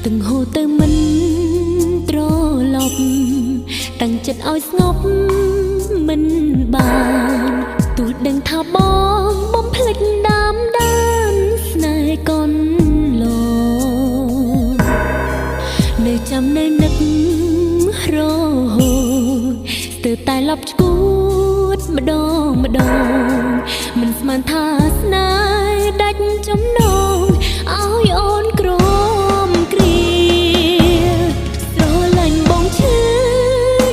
từng hồ từ mình trôi lọc tăng chất oi ngọc mình bàn tụi đừng tha bom bom phịch đám đan này con lò nơi chăm nơi nức rô từ tai lọc cút mà đong mình man tha snai đánh chấm nong áo ôn crom kria rồi lạnh bóng chữ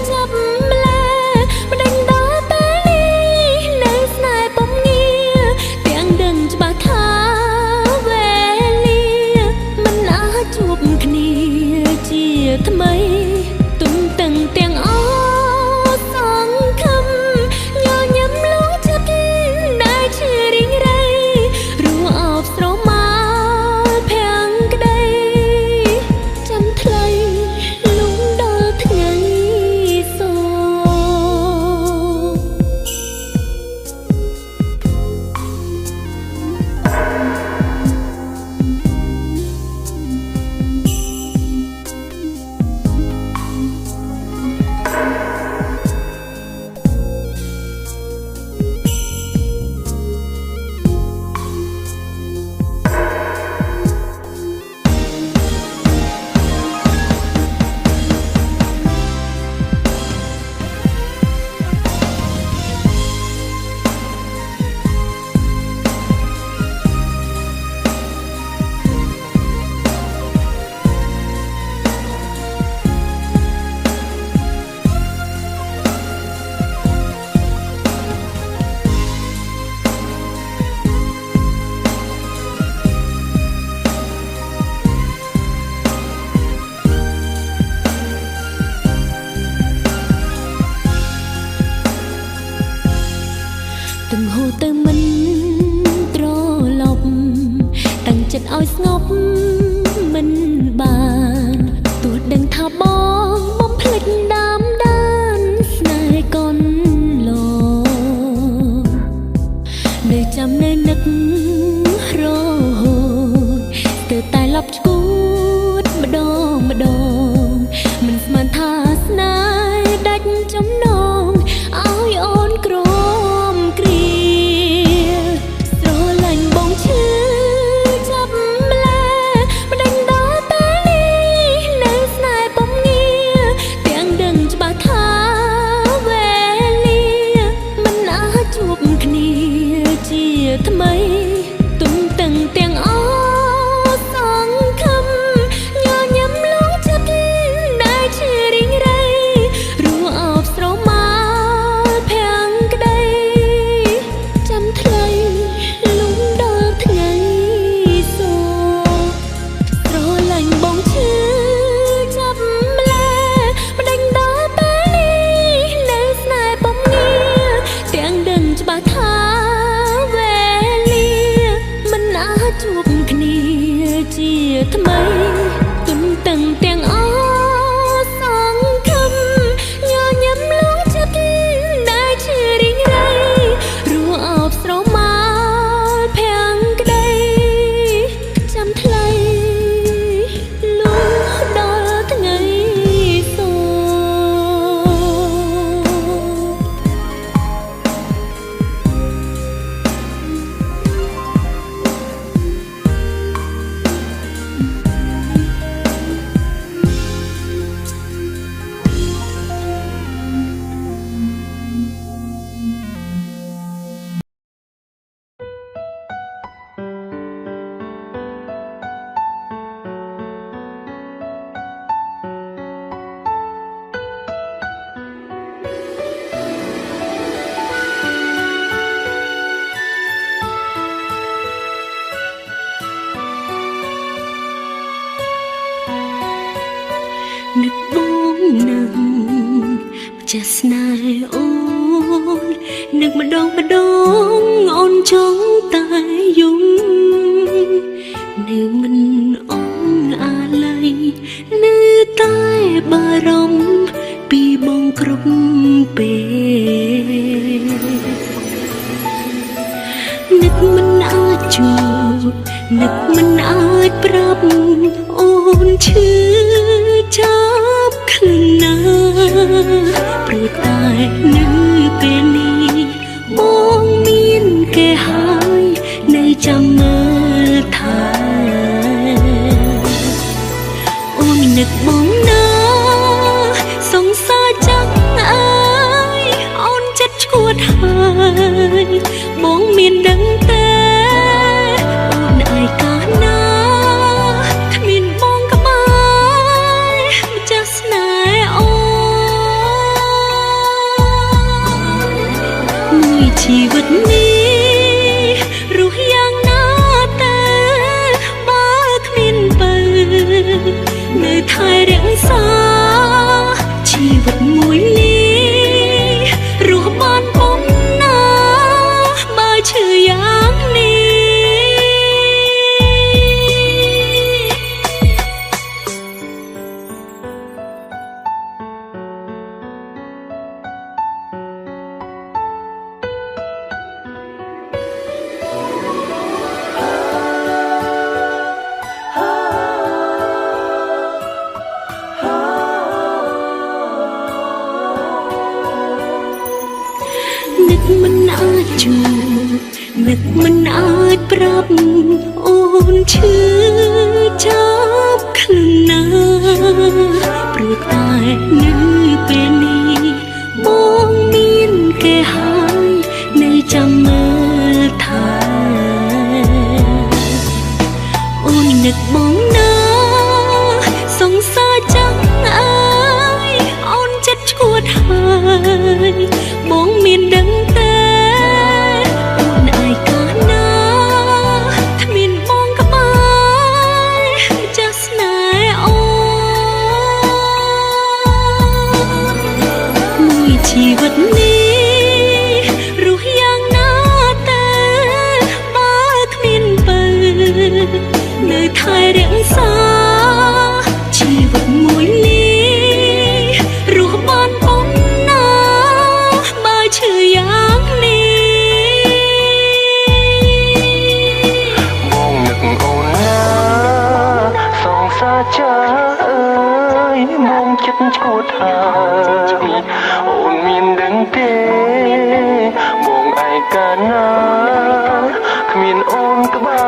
chắp lệ mà đánh đó té đi nơi snai bóng nghe tiếng đừng cho bà tha về lia mình đã chụp kia chia thầm ấy tung từng tiếng ó sáng khâm nhớ nhắm lúa chắp đại chia đi đây rùa ọc sầu má phèn cái đây chăm thay lúng đo ngày xô từng hồ từ mình trôi lọc tăng chất oi ngọc mình bàn tụi đừng tha bom bom phịch đám đan này con lò nơi chăm nơi nức rô từ tai lọc cút mà đong mình man tha snai đánh chấm nong áo ôn crom kria rồi lạnh bóng chữ chắp lệ mà đánh đó té đi nơi snai bóng nghe tiếng đừng cho bà tha về lia mình đã chụp kia chia thầm ấy tung từng tiếng ó sáng khâm nhớ nhắm lúa chắp đại chia đi đây rùa ọc sầu má phèn cái đây chăm thay lúng đo ngày xô rồi lạnh bóng chữ chắp lệ mà đánh đó té đi nơi snai bóng nghe tiếng đừng cho bà tha về lia mình đã chụp kia chia thầm ấy tung từng tiếng ó sáng khâm nhớ nhắm lúa chắp đại chia đi đây rùa ọc sầu má phèn cái đây chăm thay lúa đo ngày xô nức buông nâng chả snai ôn nức mà đong ôn trong tay dung nếu mình ôn lay nơi tai bà rong pi bông cướp bể nức mình á chùa nức mình ai prab ô នឈឺចាប់ខ្លាំងណាស់ព្រោះតែនៅពេលនេះបងមានគេហើយនៅចាំមើលថែអូននឹកបងណាសង្សារចឹងអើយអូនចិត្តឈួតហើយបងមានដឹងទេអូនឯកាលណាគ្មានបងក្បែរម្ចាស់ស្នេហ៍អូនមួយជីវិតនេះរស់យ៉ាងណាតែបើគ្មានបើនៅថែរក្សាជីវិតមួយនេះរស់បានប៉ុណ្ណាបើឈឺយ៉ាងនេះនឹកមិនអាចជួបនឹកមិនអាចប្រាប់អូនឈឺចាប់ខ្លាំងណាស់ព្រោះតែនៅពេលនេះបងមានគេហើយនៅចាំមើលថែអូននឹកបងណាសង្សារចឹងអើយអូនចិត្តឈួតហើយបងមានដឹងទេអូនឯកាលណាគ្មានបងក្បែរម្ចាស់ស្នេហ៍អូនមួយជីវិតនេះរស់យ៉ាងណាតែបើគ្មានបើនៅថែរក្សាជីវិតមួយនេះរស់បានប៉ុណ្ណាបើឈឺយ៉ាងនេះបងនឹកអូនណាសង្សារចាអើយមកចិត្តឈួតហើយអូនមានដឹងទេបងឯកាលណាគ្មានអូនក្បែ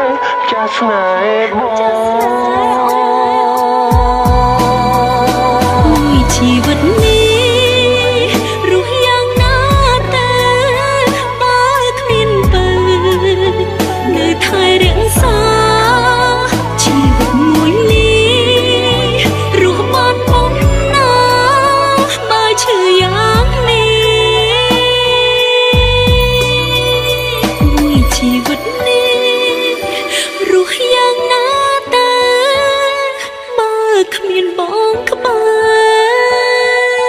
រចាស់ស្នេហ៍បងមួយជីវិតនេះរស់យ៉ាងណាតែបើគ្មានបើនៅថែរក្សាជីវិតមួយនេះរស់បានប៉ុណ្ណាបើឈឺយ៉ាងនេះមួយជីវិតនេះរស់យ៉ាងណាតែបើគ្មានបងក្បែរ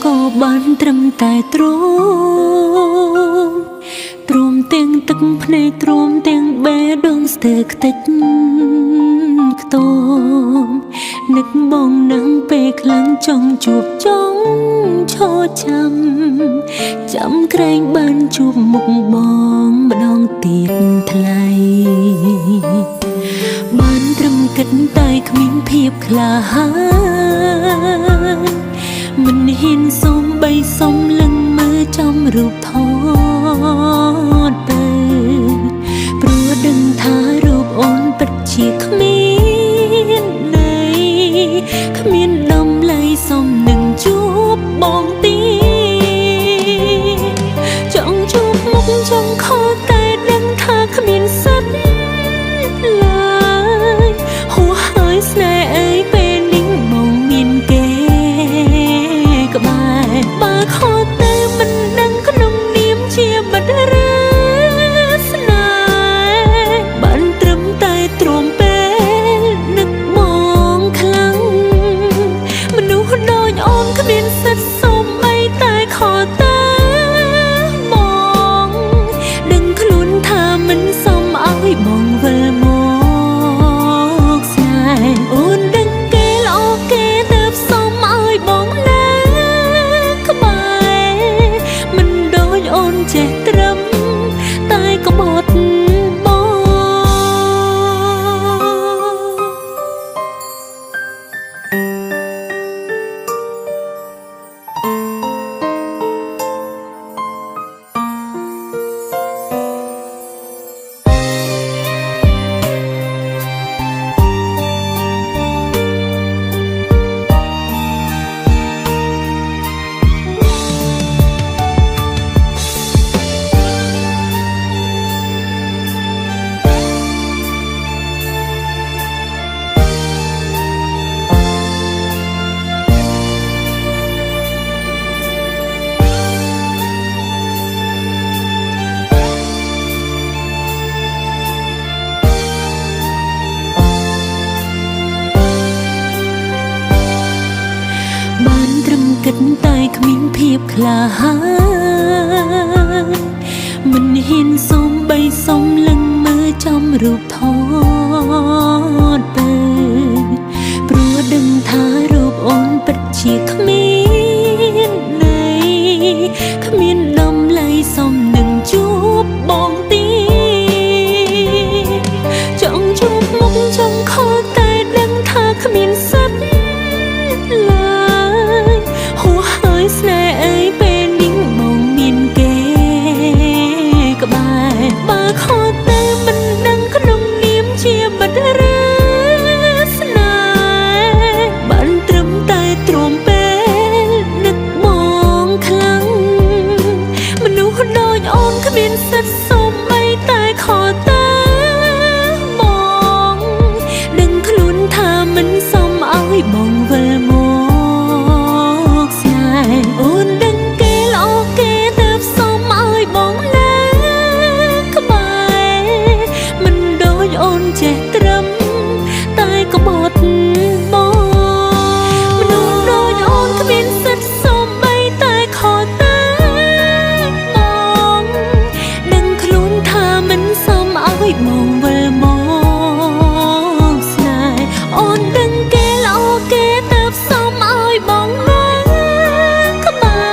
ក៏បានត្រឹមតែទ្រាំទាំងទឹកភ្នែកទ្រាំទាំងបេះដូងស្ទើរខ្ទេចខ្ទមនឹកបងនឹងពេលខ្លាំងចង់ជួបចង់ឈរចាំក្រែងបានជួបមុខបងម្ដងទៀតថ្លៃបានត្រឹមគិតតែគ្មានភាពក្លាហានមិនហ៊ានសុំបីសុំលឹងមើលចំរូបថតទៅព្រោះដឹងថារូបអូនពិតជាគ្មានន័យគ្មានតម្លៃសមនឹងជួបបងទៀតចង់ជួបមុខចង់ខលតែដឹងថាគ្មានសិទ្ធឡើយហួសហើយស្នេហ៍អើយពេលនេះបងមានគេក្បែរបើខលទៅមិនដឹងក្នុងនាមជាមិត្តឬស្នេហ៍បានត្រឹមតែទ្រាំពេលនឹកបងខ្លាំងមនុស្សដូចអូនគ្មានសិទ្ធសូម្បីតែខលទៅបងដឹងខ្លួនថាមិនសមឲ្យបងវិលមកស្នេហ៍អូនដឹងគេល្អគេទៅសមឲ្យបងនៅក្បែរមិនដូចអូនចេះត្រឹមតែក្បត់បង បានត្រឹមគិតតែគ្មានភាពក្លាហានមិនហ៊ានសុំបីសុំលឹងមើលចំរូបថតទៅព្រោះដឹងថារូបអូនពិតជាគ្មានន័យគ្មានតម្លៃសមនឹងជួបបងទៀតចង់ជួបមុខចង់ខលតែដឹងថាគ្មានសិទ្ធឡើយហួសហើយស្នេហ៍អើយពេលនេះបងមានគេក្បែរបើខលទៅមិនដឹងក្នុងនាមជាមិត្តឬស្នេហ៍បានត្រឹមតែទ្រាំពេលនឹកបងខ្លាំងមនុស្សដូចអូនគ្មានសិទ្ធសូម្បីតែខលទៅបងដឹងខ្លួនថាមិនសមឲ្យបងវិលមកស្នេហ៍អូនដឹងគេល្អគេទៅសមឲ្យបងនៅក្បែរមិនដូចអូនចេះត្រឹមតែក្បត់បងមនុស្សដូចអូនគ្មានសិទ្ធសូម្បីតែខលទៅបងដឹងខ្លួនថាមិនសមឲ្យបងវិលមកស្នេហ៍អូនដឹងគេល្អគេទៅសមឲ្យបងនៅក្បែ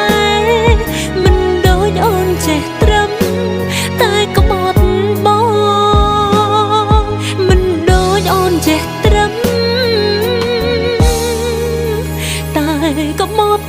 រមិនដូចអូនចេះត្រឹមតែក្បត់បងមិនដូចអូនចេះត្រឹមតែក្បត់